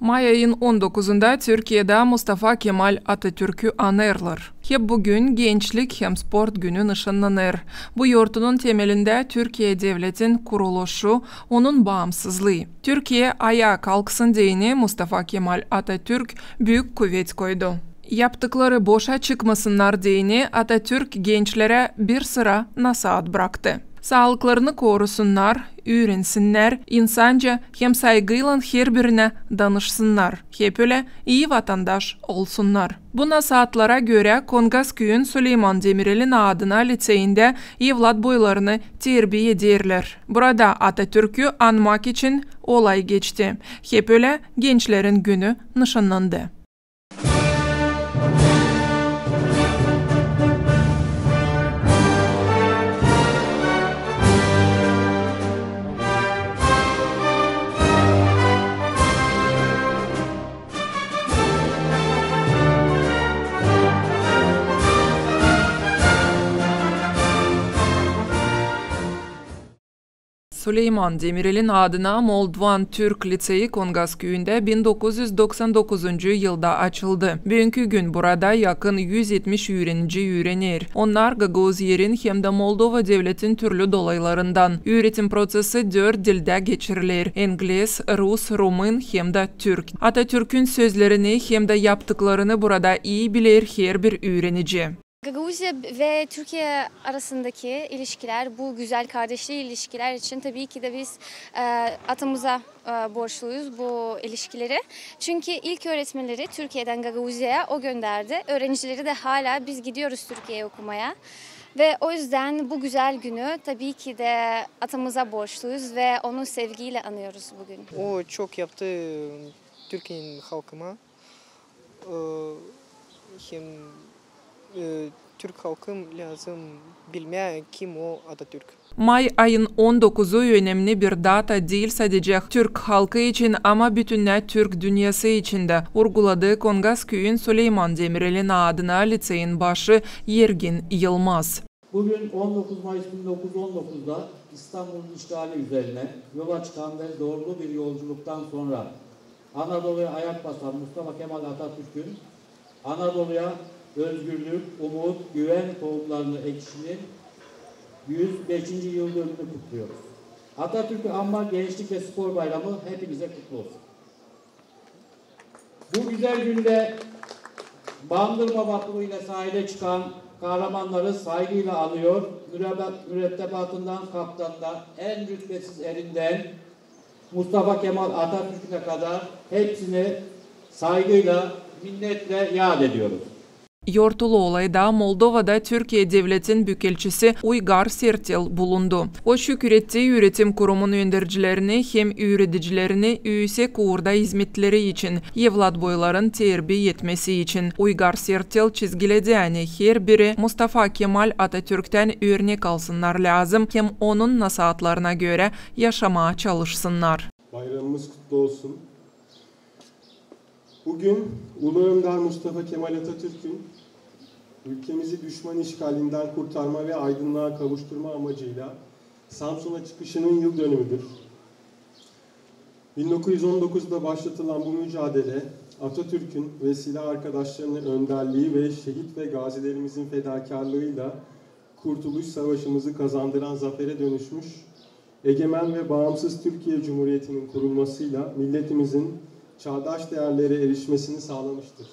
May ayın 19'unda Türkiye'de Mustafa Kemal Atatürk'ü anırlar. Hep bugün Gençlik hem Sport Günü nişanlanır. Bu yurtunun temelinde Türkiye Devleti'nin kuruluşu, onun bağımsızlığı. Türkiye ayağa kalksın diyeni Mustafa Kemal Atatürk büyük kuvvet koydu. Yaptıkları boşa çıkmasınlar diyeni Atatürk gençlere bir sıra nasihat bıraktı. Sağlıklarını korusunlar, öğrensinler, insanca hem saygıyla her birine danışsınlar. Hep öyle iyi vatandaş olsunlar. Bu nasihatlara göre Kongasköy'ün Süleyman Demirel'in adına liseyinde evlat boylarını terbiye ederler. Burada Atatürk'ü anmak için olay geçti. Hep öyle gençlerin günü nişanlandı. Süleyman Demirel'in adına Moldovan Türk Liseyi Kongasköy'ünde 1999. yılda açıldı. Bugünkü gün burada yakın 170 öğrenci öğrenir. Onlar Gagozier'in hem de Moldova devletin türlü dolaylarından. Öğretim prosesi 4 dilde geçirilir. İngiliz, Rus, Rumun hem de Türk. Atatürk'ün sözlerini hem de yaptıklarını burada iyi bilir her bir öğrenici. Gagavuzya ve Türkiye arasındaki ilişkiler, bu güzel kardeşliği ilişkiler için tabii ki de biz atamıza borçluyuz bu ilişkileri. Çünkü ilk öğretmenleri Türkiye'den Gagavuzya'ya o gönderdi. Öğrencileri de hala biz gidiyoruz Türkiye'ye okumaya. Ve o yüzden bu güzel günü tabii ki de atamıza borçluyuz ve onu sevgiyle anıyoruz bugün. O çok yaptı Türkiye'nin halkıma. Hem Türk halkım lazım bilmeye kim o Atatürk. May ayın 19'u önemli bir data değil sadece Türk halkı için ama bütün Türk dünyası için de vurguladığı Kongasköy'ün Süleyman Demirel'in adına liseyin başı Yergin Yılmaz. Bugün 19 Mayıs 1919'da İstanbul'un işgali üzerine yola çıkan ve zorlu bir yolculuktan sonra Anadolu'ya ayak basan Mustafa Kemal Atatürk'ün Anadolu'ya özgürlük, umut, güven tohumlarını ekşinin 105. yıl dönümünü kutluyoruz. Atatürk'ü anma Gençlik ve Spor Bayramı hepinize kutlu olsun. Bu güzel günde Bandırma vapuruyla sahile çıkan kahramanları saygıyla anıyor. Mürettebatından kaptanına en rütbesiz erinden Mustafa Kemal Atatürk'e kadar hepsini saygıyla, minnetle yad ediyoruz. Yortulu olayda Moldova'da Türkiye Devleti'nin büyükelçisi Uygar Sertel bulundu. O şükür ettiği üretim kurumunun öğrencilerini hem öğreticilerini yüksek uğurda hizmetleri için evlat boyların terbiye etmesi için Uygar Sertel çizgiledi yani her biri Mustafa Kemal Atatürk'ten örnek alsınlar lazım hem onun nasihatlarına göre yaşamaya çalışsınlar. Bayramımız kutlu olsun. Bugün Ulu Önder Mustafa Kemal Atatürk'ün ülkemizi düşman işgalinden kurtarma ve aydınlığa kavuşturma amacıyla Samsun'a çıkışının yıl dönümüdür. 1919'da başlatılan bu mücadele Atatürk'ün ve silah arkadaşlarının önderliği ve şehit ve gazilerimizin fedakarlığıyla Kurtuluş Savaşımızı kazandıran zafere dönüşmüş, egemen ve bağımsız Türkiye Cumhuriyeti'nin kurulmasıyla milletimizin çağdaş değerlere erişmesini sağlamıştır.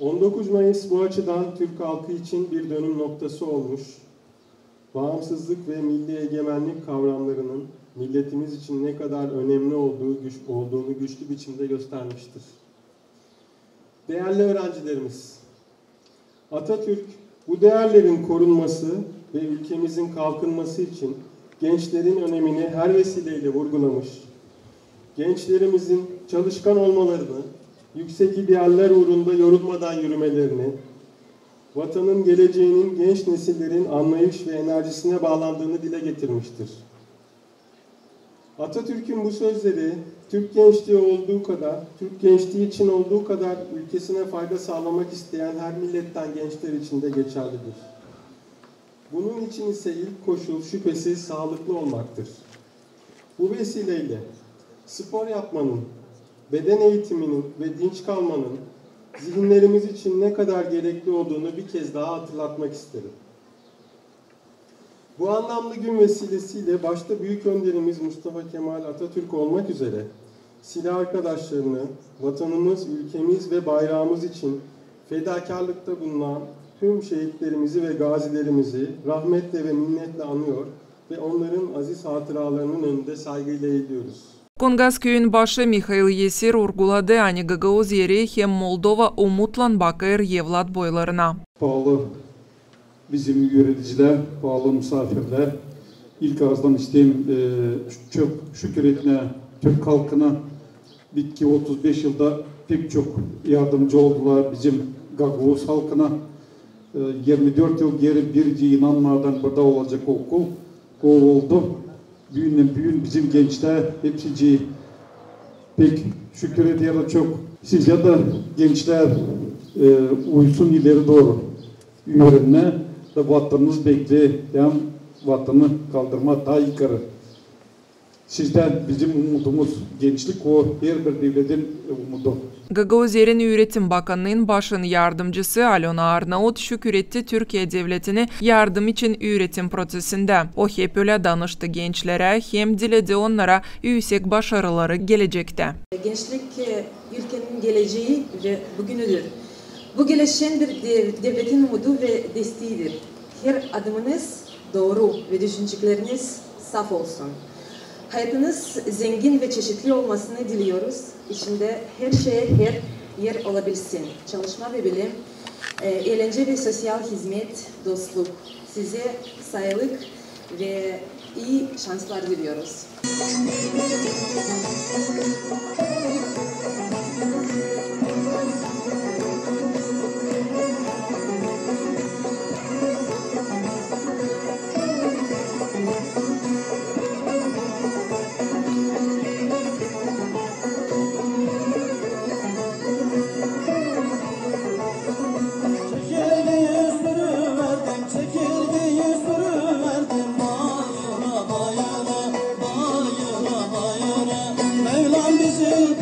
19 Mayıs bu açıdan Türk halkı için bir dönüm noktası olmuş, bağımsızlık ve milli egemenlik kavramlarının milletimiz için ne kadar önemli olduğunu güçlü biçimde göstermiştir. Değerli öğrencilerimiz, Atatürk bu değerlerin korunması ve ülkemizin kalkınması için gençlerin önemini her vesileyle vurgulamış, gençlerimizin çalışkan olmalarını, yüksek idealler uğrunda yorulmadan yürümelerini, vatanın geleceğinin genç nesillerin anlayış ve enerjisine bağlandığını dile getirmiştir. Atatürk'ün bu sözleri Türk gençliği için olduğu kadar ülkesine fayda sağlamak isteyen her milletten gençler için de geçerlidir. Bunun için ise ilk koşul şüphesiz sağlıklı olmaktır. Bu vesileyle spor yapmanın, beden eğitiminin ve dinç kalmanın zihinlerimiz için ne kadar gerekli olduğunu bir kez daha hatırlatmak isterim. Bu anlamlı gün vesilesiyle başta Büyük Önderimiz Mustafa Kemal Atatürk olmak üzere silah arkadaşlarını, vatanımız, ülkemiz ve bayrağımız için fedakarlıkta bulunan tüm şehitlerimizi ve gazilerimizi rahmetle ve minnetle anıyor ve onların aziz hatıralarının önünde saygıyla eğiliyoruz. Конгас күйін башы Михаил Есир ургулады ани Гагаоз ери хем Moldova umutlанбакыр Evlat boylarına. Pahalı bizim yöneticiler, pahalı misafirler, ilk ağızdan isteyeyim çok şükür etme Türk halkına bitki 35 yılda pek çok yardımcı oldular bizim Gagauz halkına. 24 yıl geri bir inanmadan burada olacak okul oldu. Büyün bizim gençler hepsi pek şükür ediyorlar çok. Sizce de gençler uysun ileri doğru yönüne de vatanımız bekleyen vatanı kaldırma daha yukarı. Sizden bizim umudumuz gençlik o her bir devletin umudu. Gagaoz Yerin Üretim Bakanı'nın başın yardımcısı Alona Arnaut şükür etti Türkiye Devleti'ni yardım için üretim prosesinde. O hep öyle danıştı gençlere hem diledi onlara yüksek başarıları gelecekte. Gençlik ülkenin geleceği ve bugünüdür. Bu gelişen bir devletin umudu ve desteğidir. Her adımınız doğru ve düşünceleriniz saf olsun. Hayatınız zengin ve çeşitli olmasını diliyoruz. İçinde her şeye her yer olabilsin. Çalışma ve bilim, eğlence ve sosyal hizmet, dostluk. Size sağlık ve iyi şanslar diliyoruz.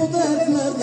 Bu dertlerden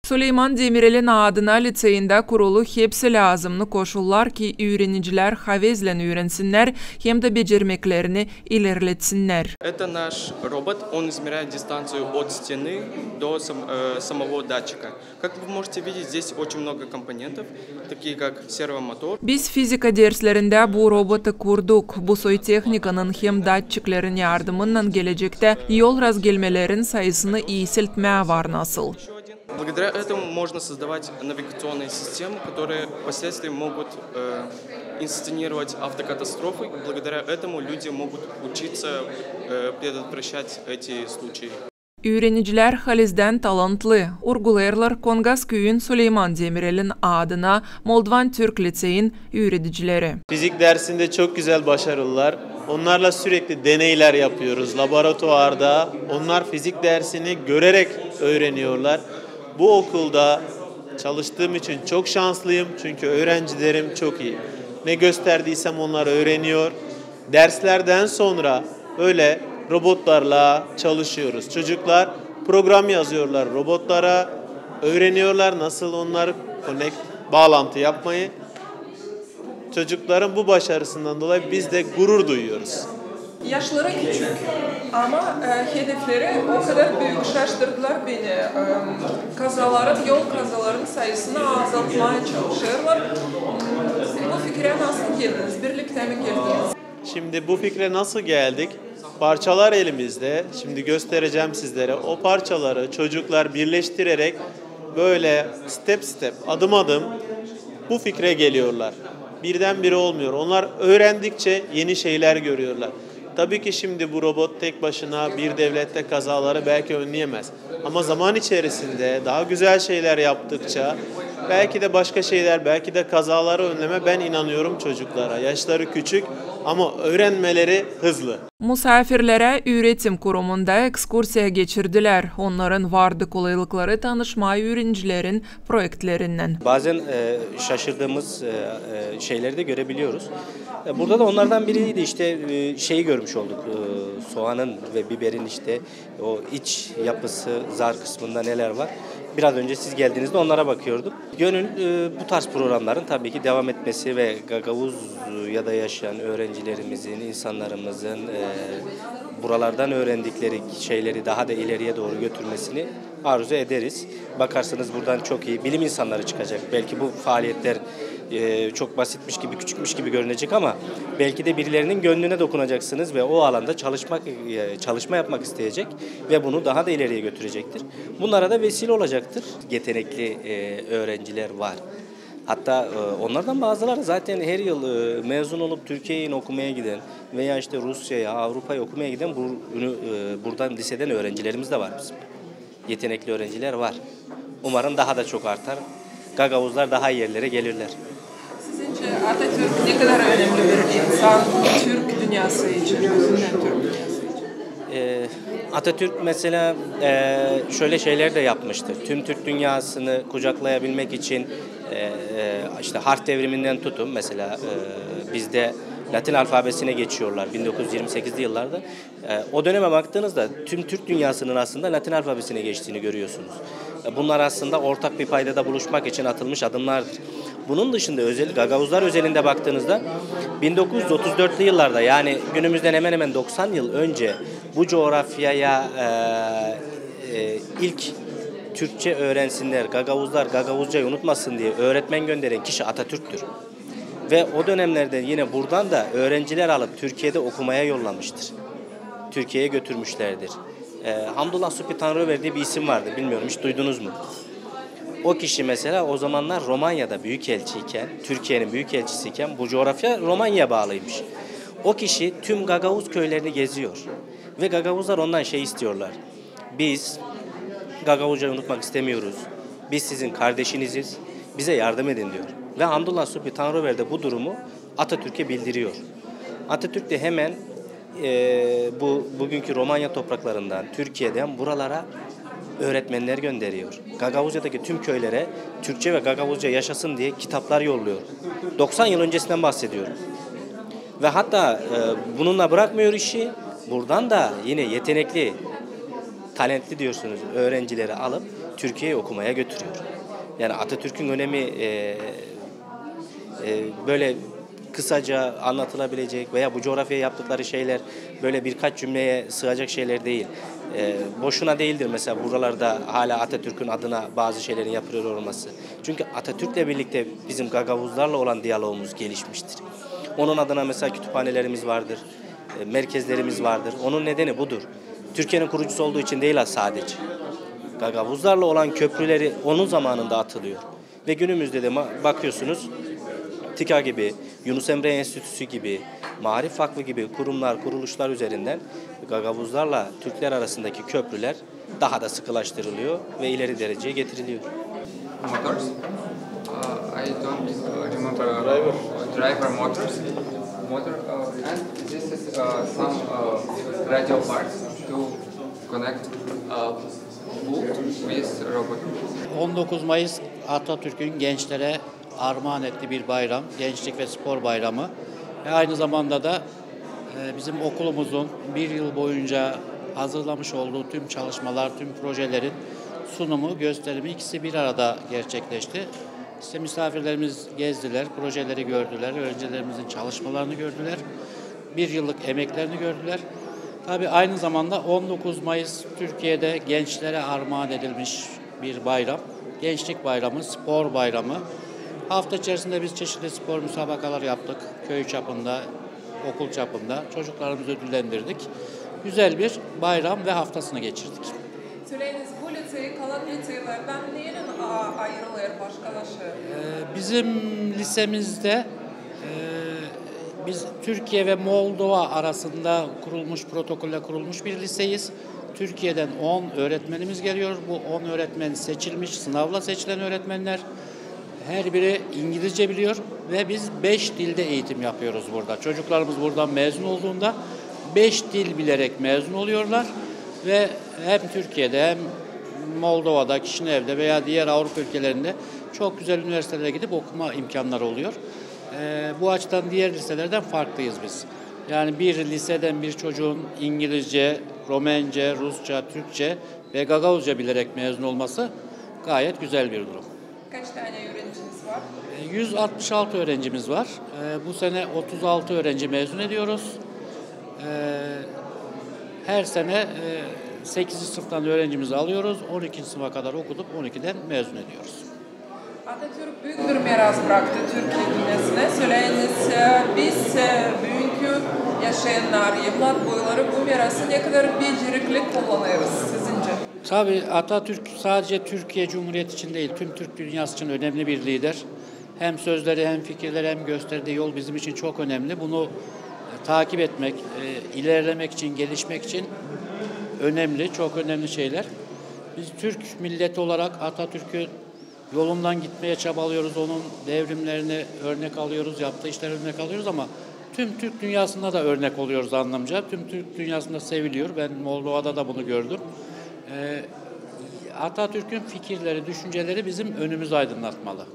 Süleyman Demirel'in adına liseyinde kurulu hepsi lazımlı koşullar ki öğreniciler havezlen öğrensinler hem de becermeklerini ilerletsinler. Это наш робот, он измеряет дистанцию от стены до самого датчика. Как вы можете видеть, здесь очень много компонентов, такие как сервомотор. Biz fizika derslerinde bu robotu kurduk. Bu soyteknikanın hem datçiklerin yardımından gelecekte yol razgelmelerin sayısını iyisiltmeye var nasıl. Благодаря этому можно создавать навигационные системы, которые впоследствии могут инсценировать автокатастрофы. Благодаря этому люди могут учиться предотвращать эти случаи. Öğreniciler halizden talantlı. Urgulayırlar Kongas köyün Süleyman Demirel'in adına Moldovan Türk Liseyin öğreticileri. Fizik dersinde çok güzel başarılılar. Onlarla sürekli deneyler yapıyoruz laboratuvarda. Onlar fizik dersini görerek öğreniyorlar. Bu okulda çalıştığım için çok şanslıyım çünkü öğrencilerim çok iyi. Ne gösterdiysem onlar öğreniyor. Derslerden sonra öyle robotlarla çalışıyoruz. Çocuklar program yazıyorlar robotlara, öğreniyorlar nasıl onları bağlantı yapmayı. Çocukların bu başarısından dolayı biz de gurur duyuyoruz. Yaşları küçük ama hedefleri o kadar büyük şaştırdılar beni. Yol kazaların sayısını azaltmaya çalışıyorlar. Bu fikre nasıl geldiniz? Birlikte mi geldiniz? Şimdi bu fikre nasıl geldik? Parçalar elimizde. Şimdi göstereceğim sizlere. O parçaları çocuklar birleştirerek böyle step step, adım adım bu fikre geliyorlar. Birdenbire olmuyor. Onlar öğrendikçe yeni şeyler görüyorlar. Tabii ki şimdi bu robot tek başına bir devlette kazaları belki önleyemez. Ama zaman içerisinde daha güzel şeyler yaptıkça belki de başka şeyler, belki de kazaları önleme ben inanıyorum çocuklara. Yaşları küçük ama öğrenmeleri hızlı. Misafirlere üretim kurumunda ekskursiya geçirdiler. Onların vardı kolaylıkları tanışma öğrencilerin projektlerinden. Bazen şaşırdığımız şeyleri de görebiliyoruz. Burada da onlardan biriydi işte şeyi görmüş olduk. Soğanın ve biberin işte o iç yapısı, zar kısmında neler var. Biraz önce siz geldiğinizde onlara bakıyorduk. Gönül bu tarz programların tabii ki devam etmesi ve Gagavuz'da yaşayan öğrencilerimizin, insanlarımızın buralardan öğrendikleri şeyleri daha da ileriye doğru götürmesini arzu ederiz. Bakarsanız buradan çok iyi bilim insanları çıkacak. Belki bu faaliyetler çok basitmiş gibi, küçükmüş gibi görünecek ama belki de birilerinin gönlüne dokunacaksınız ve o alanda çalışma yapmak isteyecek ve bunu daha da ileriye götürecektir. Bunlara da vesile olacaktır. Yetenekli öğrenciler var. Hatta onlardan bazıları zaten her yıl mezun olup Türkiye'ye okumaya giden veya işte Rusya'ya, Avrupa'ya okumaya giden buradan liseden öğrencilerimiz de var bizim. Yetenekli öğrenciler var. Umarım daha da çok artar. Gagavuzlar daha iyi yerlere gelirler. Sizce Atatürk ne kadar önemli bir insan Türk dünyası için, Türk dünyası için? Atatürk mesela şöyle şeyler de yapmıştır. Tüm Türk dünyasını kucaklayabilmek için işte harf devriminden tutun mesela bizde Latin alfabesine geçiyorlar 1928'li yıllarda. O döneme baktığınızda tüm Türk dünyasının aslında Latin alfabesine geçtiğini görüyorsunuz. Bunlar aslında ortak bir paydada buluşmak için atılmış adımlardır. Bunun dışında Gagavuzlar özelinde baktığınızda 1934'lü yıllarda yani günümüzden hemen hemen 90 yıl önce bu coğrafyaya ilk Türkçe öğrensinler, Gagavuzlar Gagavuzcayı unutmasın diye öğretmen gönderen kişi Atatürk'tür. Ve o dönemlerde yine buradan da öğrenciler alıp Türkiye'de okumaya yollamıştır. Türkiye'ye götürmüşlerdir. Hamdullah Suphi Tanrıverdi bir isim vardı. Bilmiyorum hiç duydunuz mu? O kişi mesela o zamanlar Romanya'da büyükelçiyken, Türkiye'nin büyükelçisiyken bu coğrafya Romanya'ya bağlıymış. O kişi tüm Gagavuz köylerini geziyor. Ve Gagavuzlar ondan şey istiyorlar. Biz Gagavuzcayı unutmak istemiyoruz. Biz sizin kardeşiniziz. Bize yardım edin diyor. Ve Hamdullah Suphi Tanrıverdi bu durumu Atatürk'e bildiriyor. Atatürk de hemen bugünkü Romanya topraklarından, Türkiye'den buralara öğretmenler gönderiyor. Gagavuzca'daki tüm köylere Türkçe ve Gagavuzca yaşasın diye kitaplar yolluyor. 90 yıl öncesinden bahsediyorum. Ve hatta bununla bırakmıyor işi. Buradan da yine yetenekli, talentli diyorsunuz öğrencileri alıp Türkiye'yi okumaya götürüyor. Yani Atatürk'ün önemi böyle kısaca anlatılabilecek veya bu coğrafyaya yaptıkları şeyler böyle birkaç cümleye sığacak şeyler değil. Boşuna değildir mesela buralarda hala Atatürk'ün adına bazı şeylerin yapılıyor olması. Çünkü Atatürk'le birlikte bizim Gagavuzlarla olan diyalogumuz gelişmiştir. Onun adına mesela kütüphanelerimiz vardır, merkezlerimiz vardır. Onun nedeni budur. Türkiye'nin kurucusu olduğu için değil sadece. Gagavuzlarla olan köprüleri onun zamanında atılıyor. Ve günümüzde de bakıyorsunuz TİKA gibi, Yunus Emre Enstitüsü gibi, Maarif Vakfı gibi kurumlar, kuruluşlar üzerinden Gagavuzlarla Türkler arasındaki köprüler daha da sıkılaştırılıyor ve ileri dereceye getiriliyor. Motors. I don't remember driver motors. And this is some radio parts to connect boat with robot. 19 Mayıs Atatürk'ün gençlere armağan ettiği bir bayram, Gençlik ve Spor Bayramı. Ve aynı zamanda da bizim okulumuzun bir yıl boyunca hazırlamış olduğu tüm çalışmalar, tüm projelerin sunumu, gösterimi ikisi bir arada gerçekleşti. İşte misafirlerimiz gezdiler, projeleri gördüler, öğrencilerimizin çalışmalarını gördüler, bir yıllık emeklerini gördüler. Tabii aynı zamanda 19 Mayıs Türkiye'de gençlere armağan edilmiş bir bayram. Gençlik Bayramı, Spor Bayramı. Hafta içerisinde biz çeşitli spor müsabakalar yaptık. Köy çapında, okul çapında. Çocuklarımızı ödüllendirdik. Güzel bir bayram ve haftasını geçirdik. Söyleyiniz bu liseyi kalan liselerden neyin ayrılır, başkalaşır? Bizim lisemizde biz Türkiye ve Moldova arasında kurulmuş, protokolle kurulmuş bir liseyiz. Türkiye'den 10 öğretmenimiz geliyor. Bu 10 öğretmen seçilmiş, sınavla seçilen öğretmenler. Her biri İngilizce biliyor ve biz 5 dilde eğitim yapıyoruz burada. Çocuklarımız buradan mezun olduğunda 5 dil bilerek mezun oluyorlar ve hem Türkiye'de hem Moldova'da, Kişinev'de veya diğer Avrupa ülkelerinde çok güzel üniversitelere gidip okuma imkanları oluyor. Bu açıdan diğer liselerden farklıyız biz. Yani bir liseden bir çocuğun İngilizce, Romence, Rusça, Türkçe ve Gagavuzca bilerek mezun olması gayet güzel bir durum. Kaç tane öğrenciniz var? 166 öğrencimiz var. Bu sene 36 öğrenci mezun ediyoruz. Her sene 8. sınıftan öğrencimizi alıyoruz. 12. sınıfa kadar okutup 12'den mezun ediyoruz. Atatürk büyük bir miras bıraktı Türkiye dünyasına. Söyleyiniz biz bugünkü yaşayanlar, yıllar boyları bu mirası ne kadar becerikli kullanıyoruz sizince? Tabii Atatürk sadece Türkiye Cumhuriyeti için değil, tüm Türk dünyası için önemli bir lider. Hem sözleri hem fikirleri hem gösterdiği yol bizim için çok önemli. Bunu takip etmek, ilerlemek için, gelişmek için önemli, çok önemli şeyler. Biz Türk milleti olarak Atatürk'ün yolundan gitmeye çabalıyoruz, onun devrimlerini örnek alıyoruz, yaptığı işleri örnek alıyoruz ama tüm Türk dünyasında da örnek oluyoruz anlamca. Tüm Türk dünyasında seviliyor. Ben Moldova'da da bunu gördüm. Atatürk'ün fikirleri, düşünceleri bizim önümüzü aydınlatmalı.